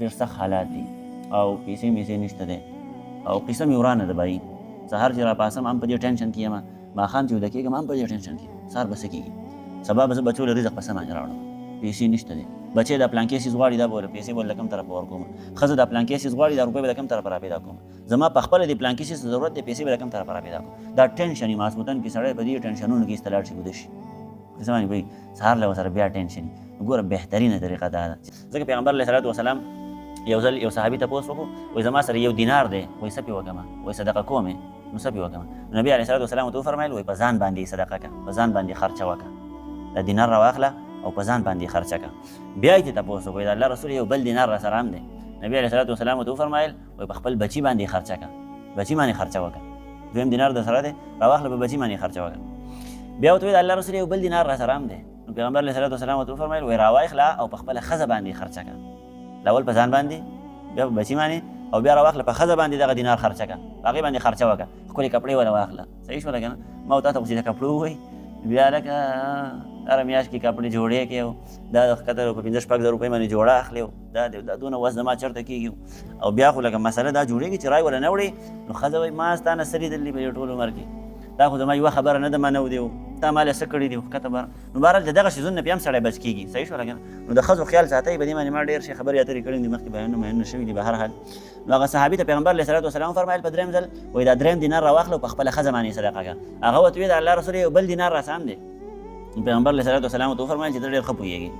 ډېر سخت حالات دي او پیسې میسې نشته دی او قصه مې ورانه ده بھائی. سهار چې راپاسم هم په دې ټینشن کې یم، ماښام چې ویده کېږم هم په دې ټینشن کې یم. سهار به څه کېږي؟ سبا به زه بچو له رزق په څه باندې راوړم؟ پیسې نشته دی. بچی دا پلانکې سیز غواړي دا به پیسې به له کوم طرفه ورکوم؟ ښځه دا پلانکې سیز غواړي دا روپۍ به له کوم طرفه راپیدا کوم؟ زما په خپله دې پلانکې سیز ضرورت دی، پیسې به له کوم طرفه راپیدا کوم؟ دا ټینشن یي ماسخوتن کې سړی په دې ټینشنونو کې ایسته لاړ شي ویده شي. څه باندې وایي سهار له ورسره بیا ټینشن. ګوره بهترینه طریقه دا ده ځکه پیغمبر علیه صلات وسلام یو ځل یو صحابي تپوس وکړو، وایي زما سره 1 دینار دی، وایي څه پې وکړمه؟ وایي صدقه کوم یې نو څه پې وکړمه؟ نبي علیه صلات وسلام ورته وفرمیل وایي په ځان باندې صدقه کړه، په ځان باندې خرچه وکړه، دا دینار راواخله او په ځان باندې خرچه کړه. بیا یې تپوس وکړو د الله رسول یو بل دینار را سره هم دی. نبي علیه صلات وسلام ورته وفرمیل وایي په خپل بچي باندې خرچه کړه، بچي باندې خرچه وکړه. دویم دینار در سره دی راواخله په بچي باندې خرچه وکړه. بیا ورته وایي د الله رسول یو بل دینار را سره هم دی. نو پیغمبر علیه صلات وسلام ورته وفرمیل وایي راواخله او په خپله ښځه باندې خرچه کړه. اول په ځان باندې، بیا په بچي باندې، او بیا راواخله په ښځه باندې دغه دینار خرچه کړه، هغې باندې خرچه وکړه، ښکلې کپړې وله واخله. صحیح شوله که نه؟ ما تا ته خو چې د کپړو ووایي بیا لکه هره میاشت کې کپړې جوړې کړې او دا ښکته په 5-6 روپۍ باندې جوړه اخلې او دا دونه وس زما چېرته کېږي. او بیا خو لکه مسله دا جوړېږي چې رای وله نه وړې نو ښځه وایي ما ستا نه څه لیدلي په دې ټول عمر کې، دا خو زما یوه خبره نه ده منو دی تا ماله څه کړي دي ښکته بر. نو بهرحال د دغه شیزونو نه بیا هم سړی بچ کېږي. صحیح شوله که نه؟ نو د ښځو خیال ساتئ په دې باندې ما ډېر شي خبرې اترې کړې دي، مخکې بیانونه شوي دي. بهرحال نو هغه صحابي ته پیغمبر علیه صلات وسلام وفرمیل په درېیم ځل وایي دا درېیم دینار راواخله او په خپله ښځه باندې صدقه کړه. هغه ورته وایي د الله رسول یو بل دینار راسه هم دی. پیغمبر علیه صلات وسلام ورته وفرمیل چې ته ډېر ښه پوهېږې.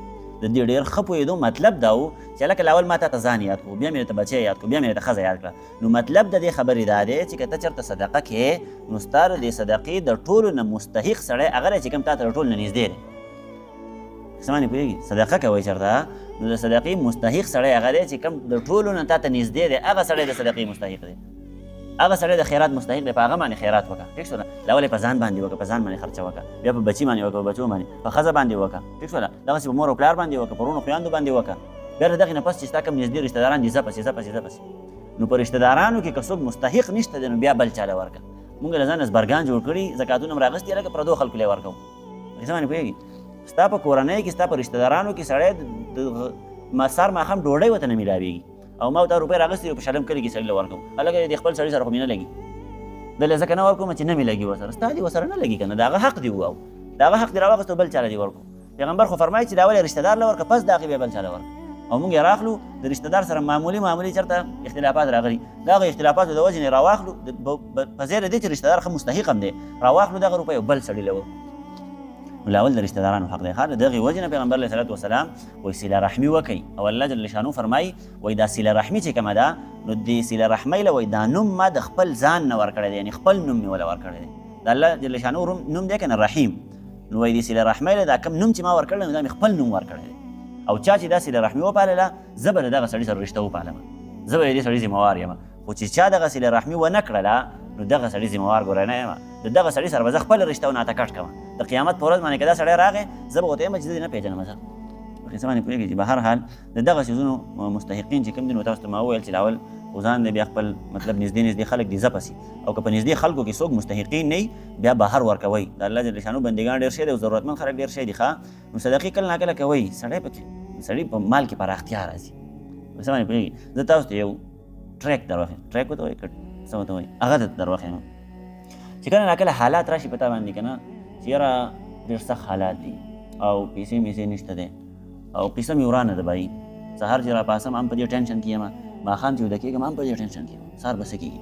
د دې ډېر ښه پوهېدو مطلب دا و چې هلکه لاول ما تا ته ځان یاد کړو، بیا مې درته بچی یاد کړو، بیا مې درته ښځه یاد کړه. نو مطلب د دې خبرې دا دی چې که ته چېرته صدقه کې نو ستا د دې صدقې د ټولو نه مستحق سړی هغه دی چې کوم تا ته د ټولو نه نږدې دی. څه باندې پوهېږي؟ صدقه کوئ چېرته نو د صدقې مستحق سړی هغه دی چې کوم د ټولو نه تا ته نږدې دی، هغه سړی د صدقې مستحق دی، هغه سړی د خیرات مستحق دی. په هغه باندې خیرات وکړه. ټیک شوله؟ لاول یې په ځان باندې وکړه، په ځان باندې خرچه وکړه، بیا په بچي باندې وکړه، په بچو باندې، په ښځه باندې وکړه. ټیک شوله؟ دغسې په مور او پلار باندې وکړه، په وروڼو خویندو باندې وکړه. بیا د دغې نه پس چې ستا کوم نږدې رشته داران دي ځه پسې. نو په رشته دارانو کې که څوک مستحق نشته دی نو بیا بل چاله ورکړه. مونږ له ځانه زبرګان جوړ کړي، زکاتونه م راغستي هلکه پردو خلکو له یې ورکوو. څه باندې پوهېږي؟ ستا په کورنۍ کې ستا په رشته دارانو کې سړی د سهار ماښام ډوډۍ ورته نه میلاوېږي او ما ورته روپۍ راغستې یو په شلم کلي کې سړي له ورکوم، هلکه د خپل سړي سره خو مې نه لګي، دله ځکه نه ورکوم چې نه مې لګي ورسره، ستا دې ورسره نه لګي که نه، د هغه حق دې او د هغه حق دې راواخېستو بل چاله دې ورکړو. پیغمبر خو فرمایي چې دا ولې رشته دار له ورکړه پس د هغې بیا بل چاله ورکړه. او موږ یې راخلو د رشته دار سره معمولي چېرته اختلافات راغلي، د هغه اختلافاتو د وجې نه یې راواخلو په ځای د دې چې رشته دار ښه مستحق هم دی راواخلو دغه روپۍ او بل سړي له ورکړو. نو لاول د رشته دارانو حق دی. د دغې وجې نه پیغمبر علیه صلات وسلام وایي صله رحمي وکئ او الله جل شانو فرمایي وایي دا صله رحمي چې کومه ده نو دې صله رحمۍ له وایي دا نوم ما د خپل ځان نه ورکړی دی، یعنې خپل نوم مې وله ورکړی دی. د الله جل شانو نوم دی که نه رحیم، نو وایي دې صله رحمۍ له دا کوم نوم چې ما ورکړی نو دا مې خپل نوم ورکړی دی. او چا چې دا صله رحمي وپالله زه به د دغه سړي سره رشته وپالم، زه به د دې سړي ذمهوار یم. خو چې چا دغه صله رحمي ونه کړله نو دغه سړي ذمهوار ګوره نه یم، د دغه سړي سره به زه خپله رشته و ناته کټ کوم. د قیامت په ورځ باندې که دا سړی راغی زه به ورته یم چې زه دې نه پېژنم. زه څه باندې پوهېږي چې به هر حال د دغه څیزونو مستحقین چې کوم دي نو تاسو ته ما وویل چې لاول ځان دی بیا خپل مطلب نږدې خلک دي ځه پسې، او که په نږدې خلکو کې څوک مستحقین نه وي بیا بهر ورکوئ. د الله جل شانو بندګان ډېر شی دی او ضرورتمند خلک ډېر شی دي ښه، نو صدقې کله ناکله کوئ. سړی په مال کې پراختیا راځي. څه باندې پوهېږي؟ زه تاسو ته یو ټریک در وښیم، ټریک ورته وایي څه ورته وایي هغه در وښیم چې کله ناکله حالات راشي په تا باندې که نه چې یاره ډېر سخت حالات دي او پیسې میسې نشته دی او قصه مې ورانه ده بھائی. سهار چې راپاسم هم په دې ټینشن کې یم، ماښام چې ویده کېږم هم په دې ټینشن کې یم. سهار به څه کېږي؟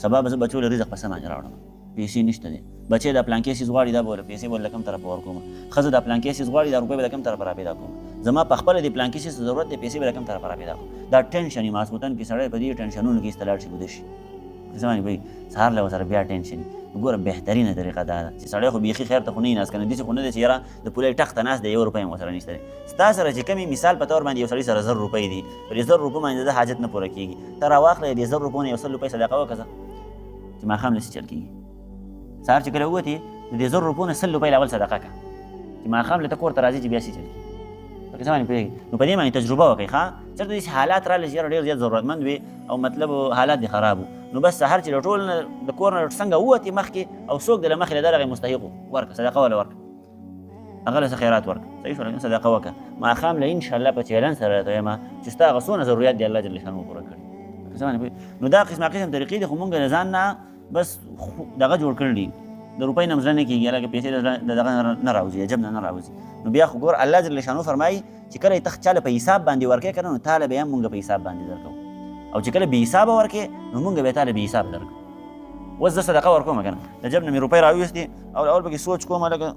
سبا به زه بچو له رزق په څه باندې راوړم؟ پیسې نشته دی. بچی دا پلانکې سیز غواړي دا به پیسې به له کوم طرفه ورکوم؟ ښځه دا پلانکې سیز غواړي دا روپۍ به له کوم طرفه راپیدا کوم؟ زما په خپله دې پلانکې سیز ضرورت دی، پیسې به له کوم طرفه راپیدا کوم؟ دا ټینشن یي ماسخوتن کې سړی په دې ټینشنونو کې ایسته لاړ شي ویده شي. څه باندې وایي سهار له ورسره بیا ټینشن. ګوره بهترینه طریقه دا ده چې سړی خو بیخي خیر ته خو نه ناست که نه داسې خو نه دی چې یاره د پولۍ ټخ ته ناست دی 1 روپۍ هم ورسره نشته دی. ستا سره چې کومې مثال په طور باندې یو سړي سره 1000 روپۍ دي، په دې 1000 روپو باندې د حاجت نه پوره کېږي، ته راواخله دې 1000 روپو نه 100 روپۍ صدقه وکړه چې ماښام له څه چل کېږي. سهار چې کله ووتې د دې 1000 روپو نه 100 روپۍ لاول صدقه کړه چې ماښام له ته کور ته راځي چې بیا څه چل کېږي. پکې څه باندې پوهېږي؟ نو په دې باندې تجربه وکړئ ښه. چېرته داسې حالات راغله چې یاره ډېر زیات ضرورتمند وي او مطلب حالات دې خراب وو، نو بس سهار چې له ټول نه د کور نه څنګه ووتې مخکې او څوک د له مخکې له دغې مستحق ورکړه صدقه وله ورکړه. هغه له څه خیرات ورکړه، صحیح شو، صدقه وکړه. ماښام له انشاءالله په چیلنج سره درته وایم چې ستا هغه څونه ضرورت دي الله جل شانه پوره کړي. نو دا قسم طریقې دي، خو مونږ له ځان نه بس دغه جوړ کړي دي، د روپۍ نه زړه نه کېږي، لکه پیسې د دغه نه راوځي، عجب نه راوځي. نو بیا خو ګور الله جل شانه فرمایي چې کله یې ته چاله په حساب باندې ورکړې که نه، نو تاله بیا مونږ په حساب باندې درکوو، او چې کله بې حسابه ورکړې نو مونږ بیا تاله بې حساب درکوو. اوس زه صدقه ورکوم که نه، د جب نه مې روپۍ راویستې او اول پکې سوچ کوم لکه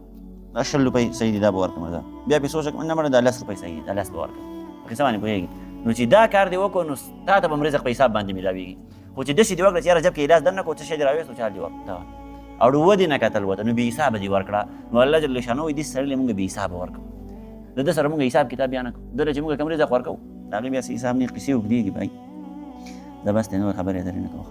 دا 10 روپۍ صحیح دي دا به ورکړم، زه بیا پې سوچ نه مړه دا 10 روپۍ صحیح دي دا 10 به ورکړم، په قصه باندې پوهېږي. نو چې دا کار دې وکړو نو تا ته به هم رزق په حساب باندې میلاوېږي. خو چې داسې دې وکړه چې یاره جب کې علاج در نه کړو، څه شی دې راویست او چال دې ورکړه او ودې نه کتل ورته، نو بې حسابه دې ورکړه. نو الله جل شانه وایي دې سړي له مونږ بې حسابه ورکړو، د ده سره مونږ حساب کتاب بیا نه کړو، ده له چې مونږ کوم رزق ورکوو د هغې بیا څه حساب نه، قصې اوږدېږي بھائی. زه بس دې نور خبرې درې نه کوم.